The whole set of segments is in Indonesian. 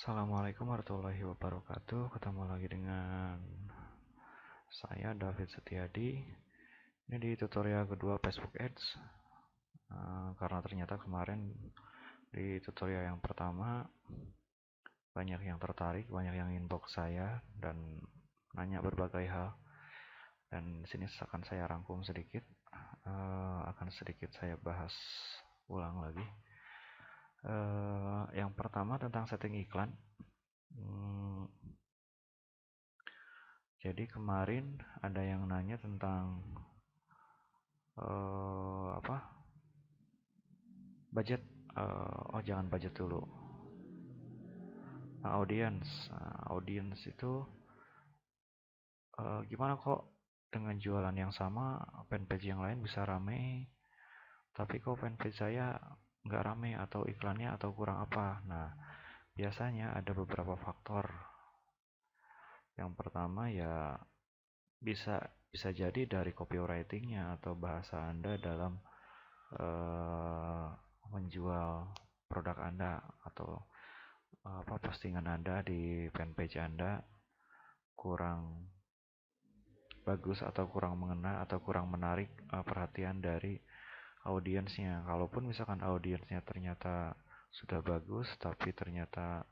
Assalamualaikum warahmatullahi wabarakatuh. Ketemu lagi dengan saya David Setiadi. Ini di tutorial kedua Facebook Ads. Karena ternyata kemarin di tutorial yang pertama banyak yang tertarik, banyak yang inbox saya dan nanya berbagai hal. Dan di sini akan saya rangkum sedikit, akan sedikit saya bahas ulang lagi. Yang pertama tentang setting iklan. Jadi kemarin ada yang nanya tentang budget. Jangan budget dulu. Audience itu gimana kok dengan jualan yang sama fanpage yang lain bisa rame, tapi kok fanpage saya nggak rame atau iklannya atau kurang apa? Nah, biasanya ada beberapa faktor. Yang pertama ya bisa jadi dari copywritingnya atau bahasa Anda dalam menjual produk Anda atau postingan Anda di fanpage Anda kurang bagus atau kurang mengena atau kurang menarik perhatian dari audiensnya. Kalaupun misalkan audiensnya ternyata sudah bagus tapi ternyata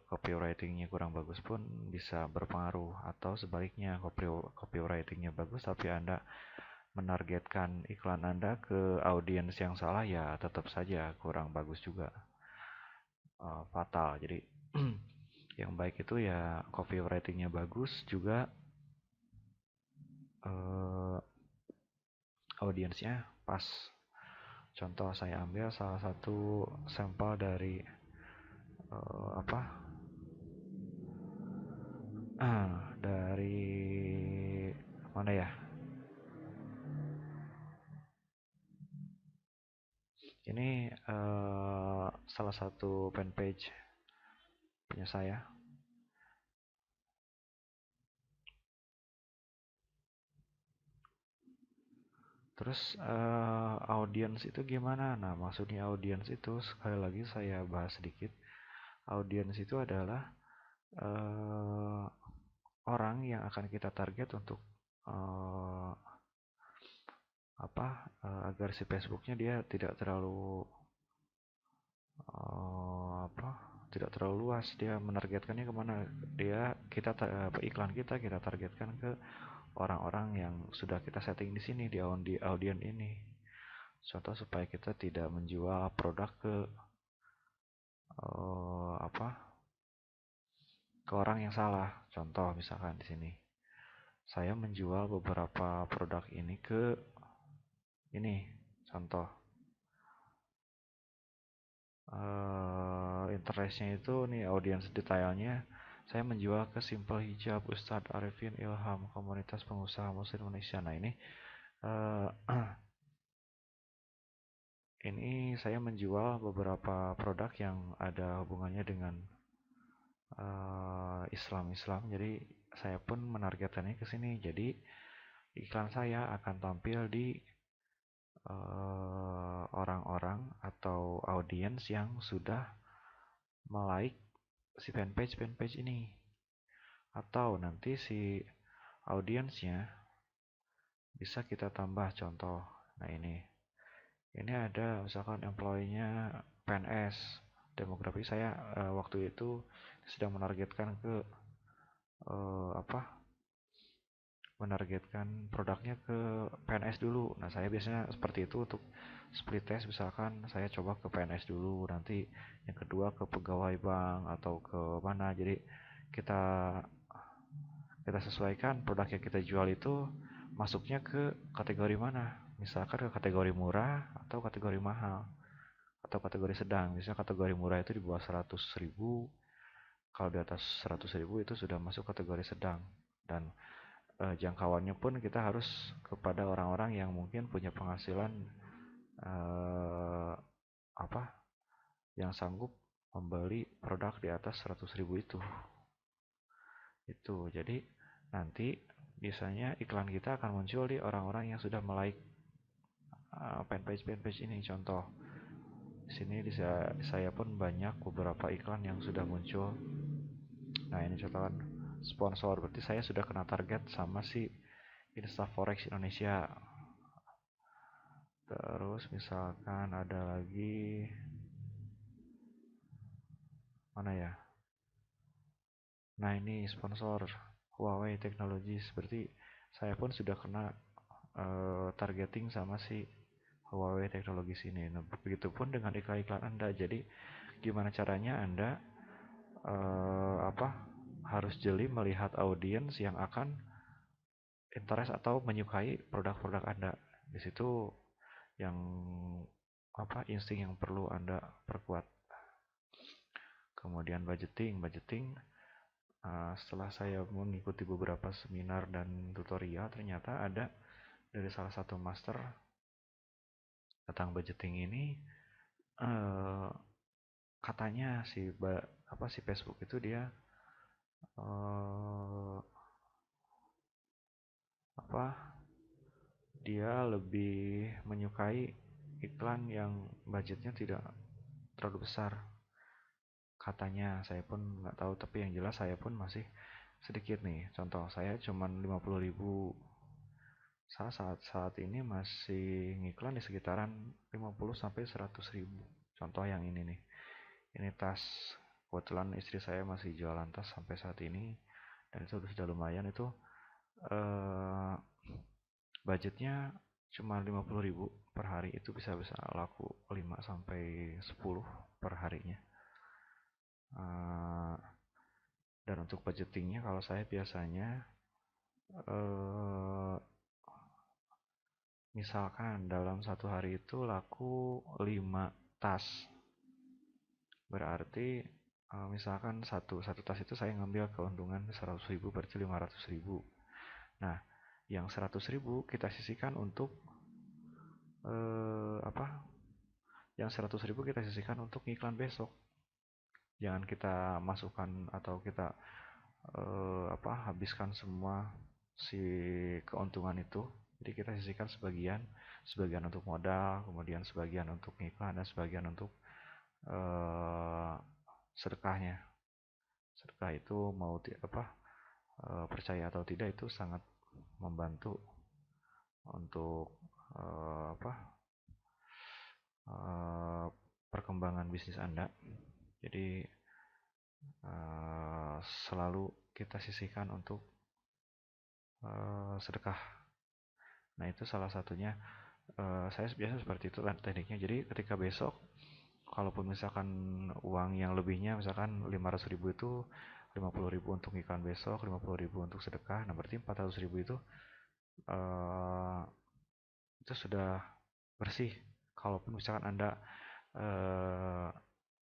copywritingnya kurang bagus pun bisa berpengaruh, atau sebaliknya copywritingnya bagus tapi Anda menargetkan iklan Anda ke audiens yang salah, ya tetap saja kurang bagus juga, fatal. Jadi yang baik itu ya copywritingnya bagus juga, audiensnya pas. Contoh, saya ambil salah satu sampel dari dari mana ya? Ini salah satu fanpage punya saya. Terus audiens itu gimana? Nah, maksudnya audiens itu sekali lagi saya bahas sedikit. Audiens itu adalah orang yang akan kita target untuk agar si Facebooknya dia tidak terlalu tidak terlalu luas. Dia menargetkannya kemana? Iklan kita targetkan ke orang-orang yang sudah kita setting di sini, di audien ini. Contoh, supaya kita tidak menjual produk ke orang yang salah. Contoh misalkan di sini saya menjual beberapa produk ini ke ini. Contoh, interestnya itu nih, audiens detailnya saya menjual ke Simple Hijab Ustadz Arifin Ilham, komunitas pengusaha muslim Indonesia. Nah, ini saya menjual beberapa produk yang ada hubungannya dengan Islam. Jadi saya pun menargetkannya ke sini. Jadi iklan saya akan tampil di orang-orang atau audiens yang sudah like si fanpage ini, atau nanti si audiensnya bisa kita tambah. Contoh, nah ini ada misalkan employee-nya PNS. Demografi saya waktu itu sedang menargetkan ke menargetkan produknya ke PNS dulu. Nah, saya biasanya seperti itu untuk split test. Misalkan saya coba ke PNS dulu, nanti yang kedua ke pegawai bank atau ke mana. Jadi kita sesuaikan produk yang kita jual itu masuknya ke kategori mana. Misalkan ke kategori murah atau kategori mahal atau kategori sedang. Misalnya kategori murah itu di bawah 100.000, kalau di atas 100.000 itu sudah masuk kategori sedang. Dan jangkauannya pun kita harus kepada orang-orang yang mungkin punya penghasilan yang sanggup membeli produk di atas 100.000 itu. Jadi nanti biasanya iklan kita akan muncul di orang-orang yang sudah like fanpage ini. Contoh, Di sini saya pun banyak beberapa iklan yang sudah muncul. Nah, ini contohkan sponsor, berarti saya sudah kena target sama si Instaforex Indonesia. Terus misalkan ada lagi mana ya? Nah, ini sponsor Huawei Technologies, berarti saya pun sudah kena targeting sama si Huawei Technologies ini. Nah, begitupun dengan iklan-iklan Anda. Jadi gimana caranya Anda harus jeli melihat audiens yang akan interest atau menyukai produk-produk Anda. Di situ yang insting yang perlu Anda perkuat. Kemudian budgeting setelah saya mengikuti beberapa seminar dan tutorial, ternyata ada dari salah satu master tentang budgeting ini, katanya si Facebook itu dia dia lebih menyukai iklan yang budgetnya tidak terlalu besar. Katanya, saya pun nggak tahu, tapi yang jelas saya pun masih sedikit nih. Contoh, saya cuma 50.000. Saya saat ini masih ngiklan di sekitaran 50 sampai 100.000. Contoh yang ini nih. Ini tas. Kebetulan istri saya masih jualan tas sampai saat ini, dan itu sudah lumayan. Itu budgetnya cuma 50.000 per hari, itu bisa laku 5 sampai 10 per harinya. Dan untuk budgetingnya, kalau saya biasanya misalkan dalam satu hari itu laku 5 tas, berarti misalkan satu tas itu saya ngambil keuntungan 100.000, berarti 500.000. Nah, yang 100.000 kita sisihkan untuk yang 100.000 kita sisihkan untuk iklan besok. Jangan kita masukkan atau kita habiskan semua si keuntungan itu. Jadi kita sisihkan sebagian untuk modal, kemudian sebagian untuk iklan, dan sebagian untuk sedekahnya. Sedekah itu mau percaya atau tidak, itu sangat membantu untuk perkembangan bisnis Anda. Jadi selalu kita sisihkan untuk sedekah. Nah, itu salah satunya. Saya biasa seperti itu tekniknya. Jadi ketika besok, kalaupun misalkan uang yang lebihnya misalkan 500.000, itu 50.000 untuk iklan besok, 50.000 untuk sedekah. Nah, berarti 400.000 itu sudah bersih. Kalaupun misalkan Anda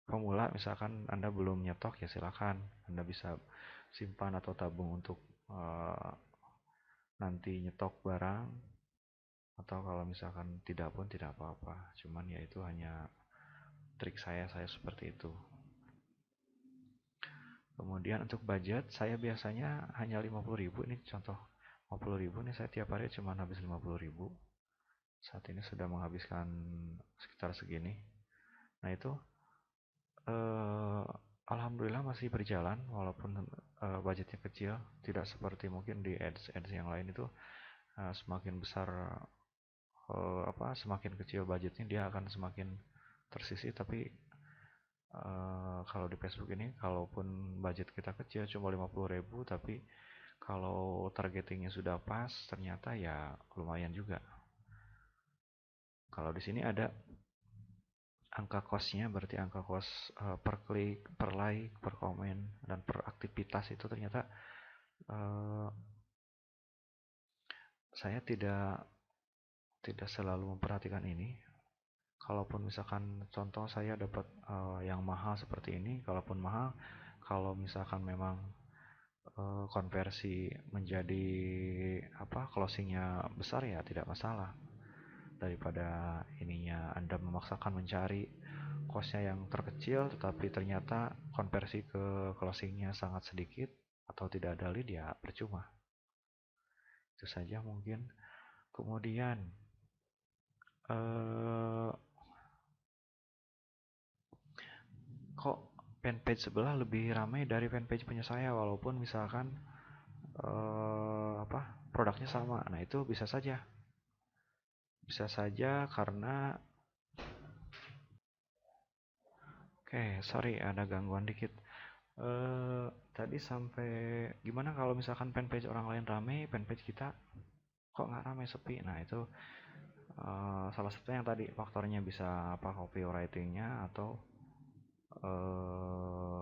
pemula, misalkan Anda belum nyetok, ya silakan Anda bisa simpan atau tabung untuk nanti nyetok barang, atau kalau misalkan tidak pun tidak apa-apa. Cuman ya itu hanya trik saya seperti itu. Kemudian untuk budget, saya biasanya hanya 50.000. Ini contoh 50.000 nih, saya tiap hari cuma habis 50.000. Saat ini sudah menghabiskan sekitar segini. Nah, itu alhamdulillah masih berjalan walaupun budgetnya kecil. Tidak seperti mungkin di ads yang lain itu semakin besar semakin kecil budgetnya, dia akan semakin tersisih. Tapi kalau di Facebook ini, kalaupun budget kita kecil cuma 50.000, tapi kalau targetingnya sudah pas, ternyata ya lumayan juga. Kalau di sini ada angka cost-nya, berarti angka cost per klik, per like, per komen, dan per aktivitas itu ternyata saya tidak selalu memperhatikan ini. Kalaupun misalkan contoh saya dapat yang mahal seperti ini, kalaupun mahal, kalau misalkan memang konversi menjadi closingnya besar, ya tidak masalah. Daripada ininya Anda memaksakan mencari costnya yang terkecil, tetapi ternyata konversi ke closingnya sangat sedikit atau tidak ada lead, ya percuma. Itu saja mungkin. Kemudian kok fanpage sebelah lebih ramai dari fanpage punya saya, walaupun misalkan produknya sama. Nah, itu bisa saja karena sorry ada gangguan dikit. Tadi sampai gimana kalau misalkan fanpage orang lain rame, fanpage kita kok nggak rame, sepi. Nah, itu salah satunya yang tadi faktornya bisa copywritingnya, atau eh,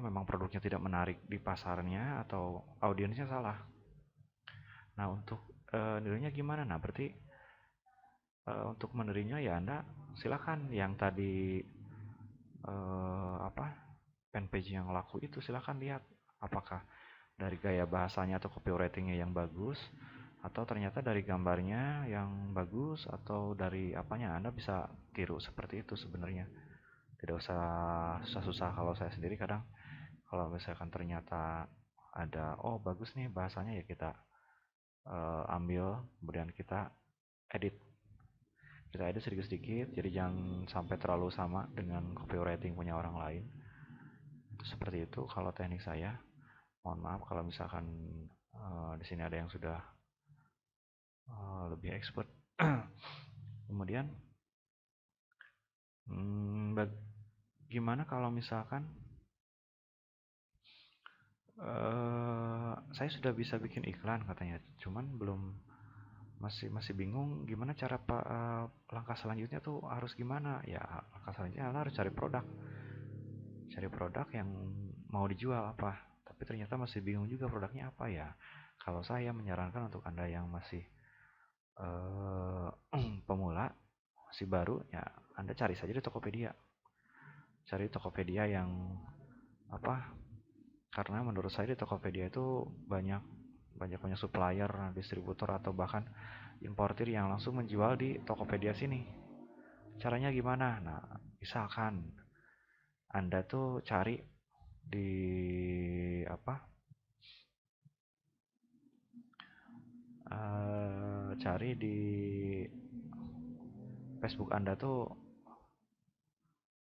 memang produknya tidak menarik di pasarnya, atau audiensnya salah. Nah, untuk nilainya gimana? Nah, berarti untuk menerinya ya Anda silakan yang tadi apa fanpage yang laku itu, silakan lihat apakah dari gaya bahasanya atau copywritingnya yang bagus, atau ternyata dari gambarnya yang bagus, atau dari apanya. Anda bisa tiru seperti itu sebenarnya. Tidak usah susah-susah. Kalau saya sendiri kadang kalau misalkan ternyata ada bagus nih bahasanya, ya kita ambil, kemudian kita edit sedikit-sedikit, jadi jangan sampai terlalu sama dengan copywriting punya orang lain. Itu seperti itu kalau teknik saya. Mohon maaf kalau misalkan di sini ada yang sudah lebih expert. Kemudian gimana kalau misalkan saya sudah bisa bikin iklan katanya, cuman masih bingung gimana cara langkah selanjutnya tuh harus gimana ya. Langkah selanjutnya adalah harus cari produk yang mau dijual apa, tapi ternyata masih bingung juga produknya apa ya. Kalau saya menyarankan untuk Anda yang masih pemula, masih baru, ya Anda cari saja di Tokopedia. Cari Tokopedia yang karena menurut saya di Tokopedia itu banyak punya supplier, distributor, atau bahkan importir yang langsung menjual di Tokopedia sini. Caranya gimana? Nah, misalkan Anda tuh cari di cari di Facebook Anda tuh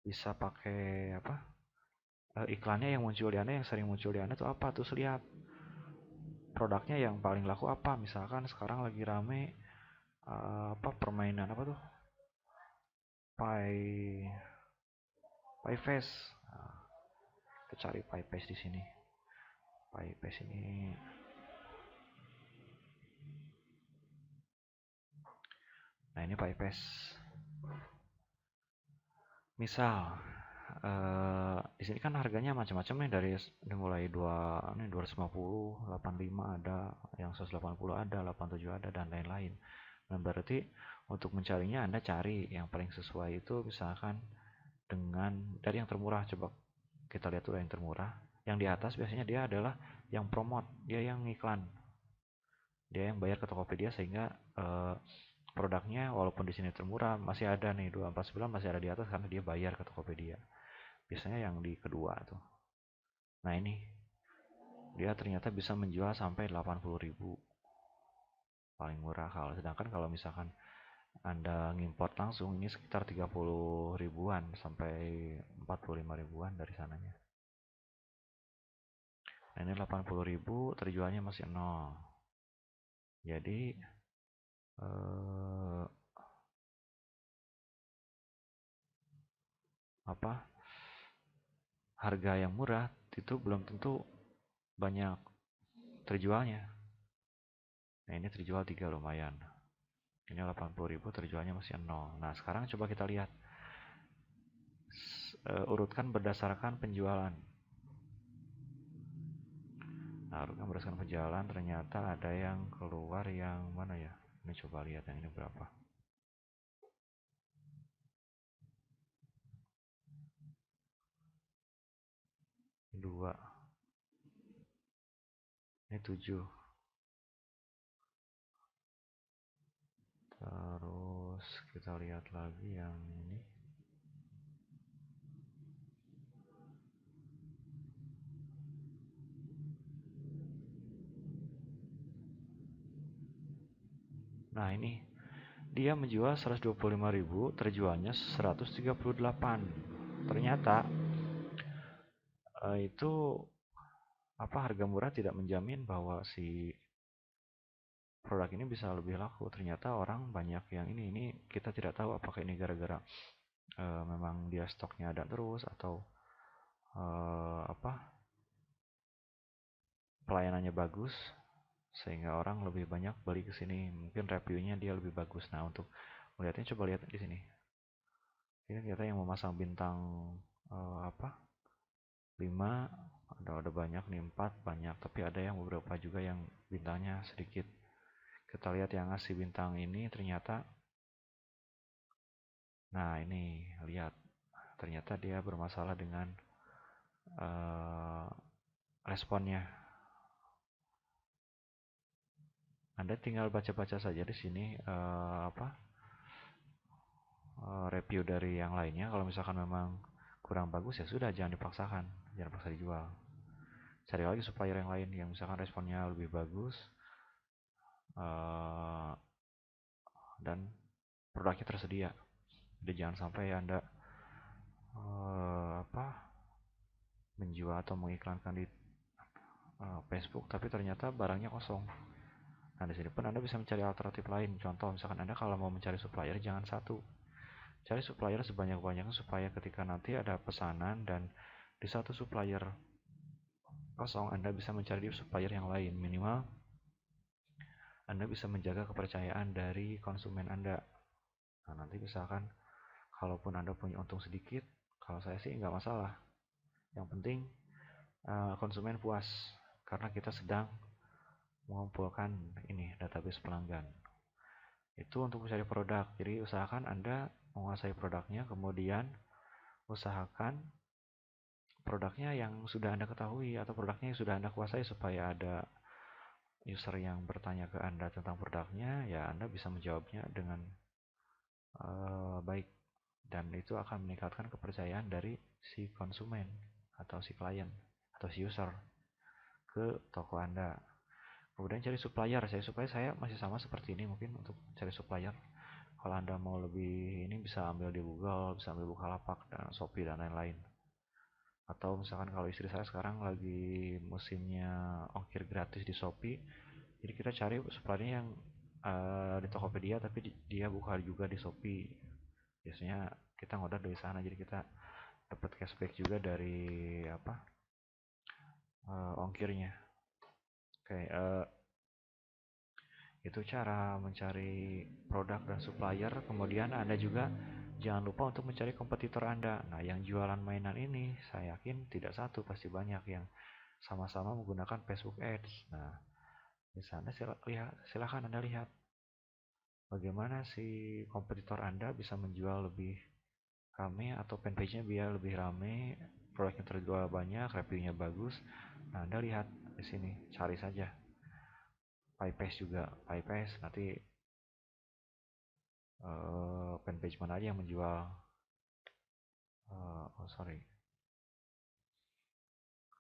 bisa pakai iklannya yang muncul di Anda, yang sering muncul di Anda tuh apa. Terus lihat produknya yang paling laku apa. Misalkan sekarang lagi rame permainan apa tuh, Pie Face. Nah, kita cari Pie Face di sini. Pie Face ini. Nah, ini Pie Face. Misal di sini kan harganya macam-macam nih, dari mulai 250, 85 ada, yang 180 ada, 87 ada, dan lain-lain. Nah, berarti untuk mencarinya Anda cari yang paling sesuai itu misalkan dari yang termurah. Coba kita lihat dulu yang termurah. Yang di atas biasanya dia adalah yang promote, dia yang iklan, dia yang bayar ke Tokopedia, sehingga produknya walaupun di sini termurah masih ada nih 249 masih ada di atas karena dia bayar ke Tokopedia. Biasanya yang di kedua tuh. Nah, ini dia ternyata bisa menjual sampai 80.000 paling murah. Sedangkan kalau misalkan Anda ngimport langsung, ini sekitar 30 ribuan sampai 45 ribuan dari sananya. Nah, ini 80.000 terjualnya masih 0. Jadi harga yang murah itu belum tentu banyak terjualnya. Nah, ini terjual 3 lumayan. Ini 80.000 terjualnya masih 0. Nah, sekarang coba kita lihat urutkan berdasarkan penjualan. Nah, urutkan berdasarkan penjualan, ternyata ada yang keluar yang mana ya. Ini coba lihat yang ini berapa. Ini 2. Ini 7. Terus kita lihat lagi yang ini. Nah, ini dia menjual 125.000, terjualnya 138. ternyata itu harga murah tidak menjamin bahwa si produk ini bisa lebih laku. Ternyata orang banyak yang ini kita tidak tahu apakah ini gara-gara memang dia stoknya ada terus atau pelayanannya bagus sehingga orang lebih banyak beli ke sini. Mungkin reviewnya dia lebih bagus. Nah, untuk melihatnya coba lihat di sini. Ini ternyata yang memasang bintang 5, ada banyak nih, 4 banyak, tapi ada yang beberapa juga yang bintangnya sedikit. Kita lihat yang ngasih bintang ini ternyata, nah ini lihat, ternyata dia bermasalah dengan responnya. Anda tinggal baca-baca saja di sini review dari yang lainnya. Kalau misalkan memang kurang bagus ya sudah, jangan dipaksakan, jangan paksa dijual. Cari lagi supplier yang lain yang misalkan responnya lebih bagus dan produknya tersedia. Jadi jangan sampai Anda menjual atau mengiklankan di Facebook tapi ternyata barangnya kosong. Nah, di sini pun Anda bisa mencari alternatif lain. Contoh, misalkan Anda kalau mau mencari supplier jangan satu. Cari supplier sebanyak-banyaknya supaya ketika nanti ada pesanan dan di satu supplier kosong, Anda bisa mencari di supplier yang lain. Minimal Anda bisa menjaga kepercayaan dari konsumen Anda. Nah, nanti misalkan kalaupun Anda punya untung sedikit, kalau saya sih nggak masalah. Yang penting konsumen puas karena kita sedang mengumpulkan ini database pelanggan. Itu untuk mencari produk. Jadi usahakan Anda menguasai produknya, kemudian usahakan produknya yang sudah Anda ketahui atau produknya yang sudah Anda kuasai supaya ada user yang bertanya ke Anda tentang produknya, ya Anda bisa menjawabnya dengan baik dan itu akan meningkatkan kepercayaan dari si konsumen atau si klien atau si user ke toko Anda. Kemudian cari supplier. Saya masih sama seperti ini mungkin untuk cari supplier. Kalau Anda mau lebih ini bisa ambil di Google, bisa ambil Bukalapak dan Shopee dan lain-lain. Atau misalkan kalau istri saya sekarang lagi musimnya ongkir gratis di Shopee, jadi kita cari suppliernya yang di Tokopedia tapi dia buka juga di Shopee. Biasanya kita ngorder dari sana jadi kita dapat cashback juga dari ongkirnya. Oke, itu cara mencari produk dan supplier. Kemudian Anda juga jangan lupa untuk mencari kompetitor Anda. Nah, yang jualan mainan ini saya yakin tidak satu, pasti banyak yang sama-sama menggunakan Facebook Ads. Nah, di sana silakan Anda lihat bagaimana si kompetitor Anda bisa menjual lebih rame atau fanpage-nya biar lebih rame, produknya terjual banyak, reviewnya bagus. Nah, Anda lihat di sini, cari saja. PyPaste juga, PyPaste nanti fanpage mana aja yang menjual sorry,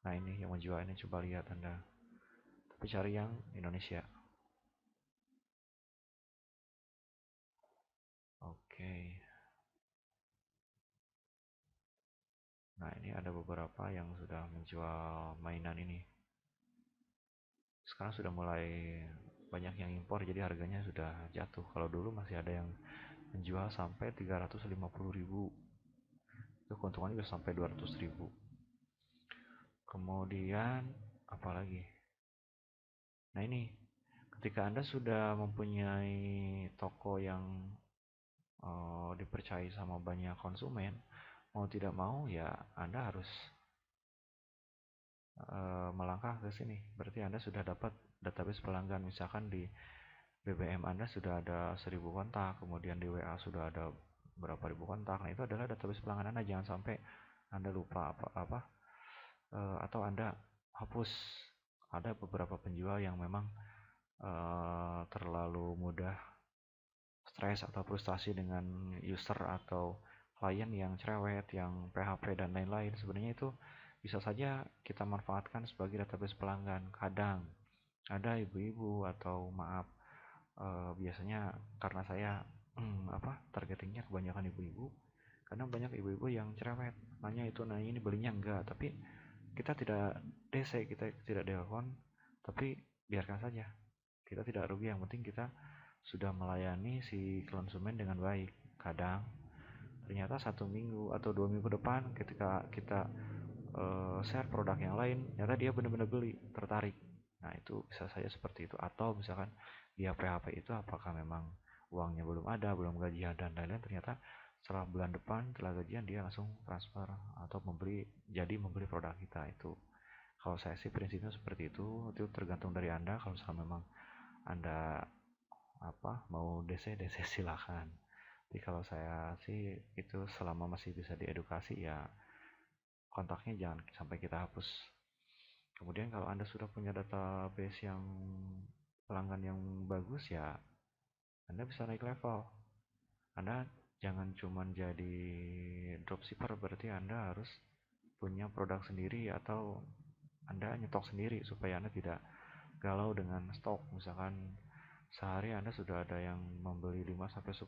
nah ini yang menjual ini, coba lihat Anda, tapi cari yang Indonesia. Oke. Nah, ini ada beberapa yang sudah menjual mainan ini. Sekarang sudah mulai banyak yang impor jadi harganya sudah jatuh. Kalau dulu masih ada yang menjual sampai 350.000, itu keuntungannya bisa sampai 200.000. Kemudian apalagi, nah ini ketika Anda sudah mempunyai toko yang dipercayai sama banyak konsumen, mau tidak mau ya Anda harus melangkah ke sini. Berarti Anda sudah dapat database pelanggan. Misalkan di BBM Anda sudah ada 1000 kontak, kemudian di WA sudah ada berapa ribu kontak. Nah, itu adalah database pelanggan Anda. Jangan sampai Anda lupa apa atau Anda hapus. Ada beberapa penjual yang memang terlalu mudah stres atau frustasi dengan user atau klien yang cerewet, yang PHP dan lain-lain. Sebenarnya itu bisa saja kita manfaatkan sebagai database pelanggan. Kadang ada ibu-ibu atau maaf, biasanya karena saya targetingnya kebanyakan ibu-ibu, Karena banyak ibu-ibu yang cerewet, nanya itu nanya ini, belinya enggak, tapi kita tidak DC, kita tidak telepon, tapi biarkan saja, kita tidak rugi, yang penting kita sudah melayani si konsumen dengan baik. Kadang ternyata 1 minggu atau 2 minggu depan ketika kita share produk yang lain, ternyata dia benar-benar beli, tertarik. Nah itu bisa saja seperti itu. Atau misalkan dia PHP itu apakah memang uangnya belum ada, belum gajian dan lain-lain, ternyata setelah bulan depan setelah gajian dia langsung transfer atau membeli produk kita. Itu kalau saya sih prinsipnya seperti itu tergantung dari Anda. Kalau misalnya memang Anda mau DC DC silahkan. Tapi kalau saya sih itu selama masih bisa diedukasi ya kontaknya jangan sampai kita hapus. Kemudian kalau Anda sudah punya database yang pelanggan yang bagus, ya Anda bisa naik level. Anda jangan cuma jadi dropshipper, berarti Anda harus punya produk sendiri atau Anda nyetok sendiri supaya Anda tidak galau dengan stok. Misalkan sehari Anda sudah ada yang membeli 5 sampai 10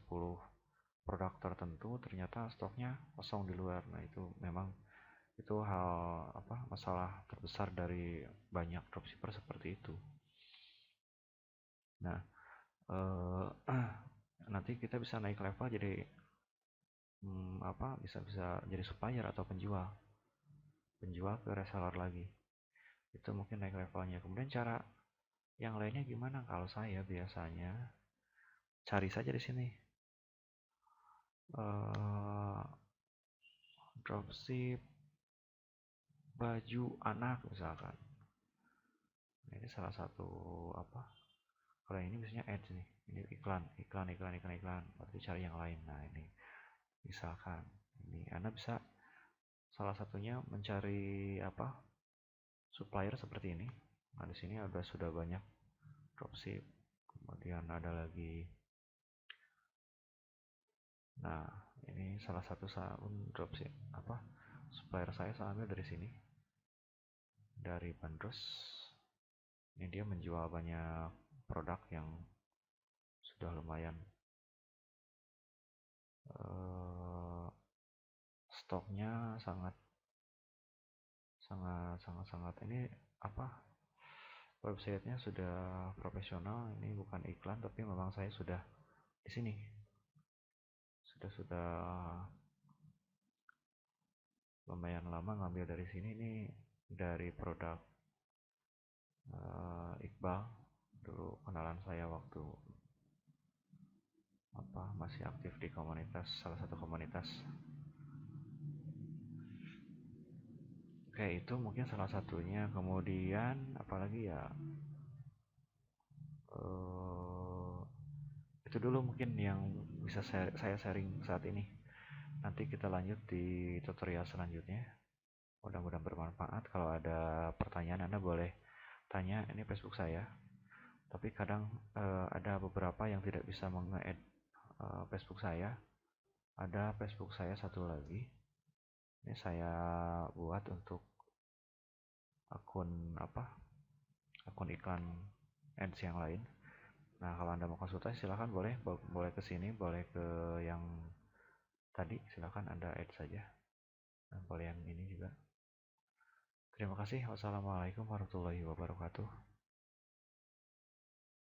produk tertentu, ternyata stoknya kosong di luar. Nah, itu memang itu masalah terbesar dari banyak dropshipper seperti itu. Nah, nanti kita bisa naik level jadi bisa jadi supplier atau penjual ke reseller lagi. Itu mungkin naik levelnya. Kemudian cara yang lainnya gimana? Kalau saya biasanya cari saja di sini dropship baju anak misalkan. Ini salah satu kalau ini biasanya ads nih, ini iklan. Berarti cari yang lain. Nah ini misalkan ini Anda bisa salah satunya mencari supplier seperti ini. Nah di sini sudah banyak dropship. Kemudian ada lagi. Nah ini salah satu dropship supplier saya ambil dari sini, dari Bandros. Ini dia menjual banyak produk yang sudah lumayan stoknya sangat ini websitenya sudah profesional. Ini bukan iklan tapi memang saya sudah di sini sudah lumayan lama ngambil dari sini. Ini dari produk Iqbal, dulu kenalan saya waktu masih aktif di komunitas, salah satu komunitas. Oke, itu mungkin salah satunya. Kemudian apalagi ya, itu dulu mungkin yang bisa saya sharing saat ini. Nanti kita lanjut di tutorial selanjutnya. Mudah-mudahan bermanfaat. Kalau ada pertanyaan Anda boleh tanya, ini Facebook saya. Tapi kadang ada beberapa yang tidak bisa menge-add Facebook saya. Ada Facebook saya satu lagi. Ini saya buat untuk akun iklan ads yang lain. Nah, kalau Anda mau konsultasi silahkan boleh ke sini, boleh ke yang tadi, silahkan Anda add saja. Nah, boleh yang ini juga. Terima kasih. Wassalamualaikum warahmatullahi wabarakatuh.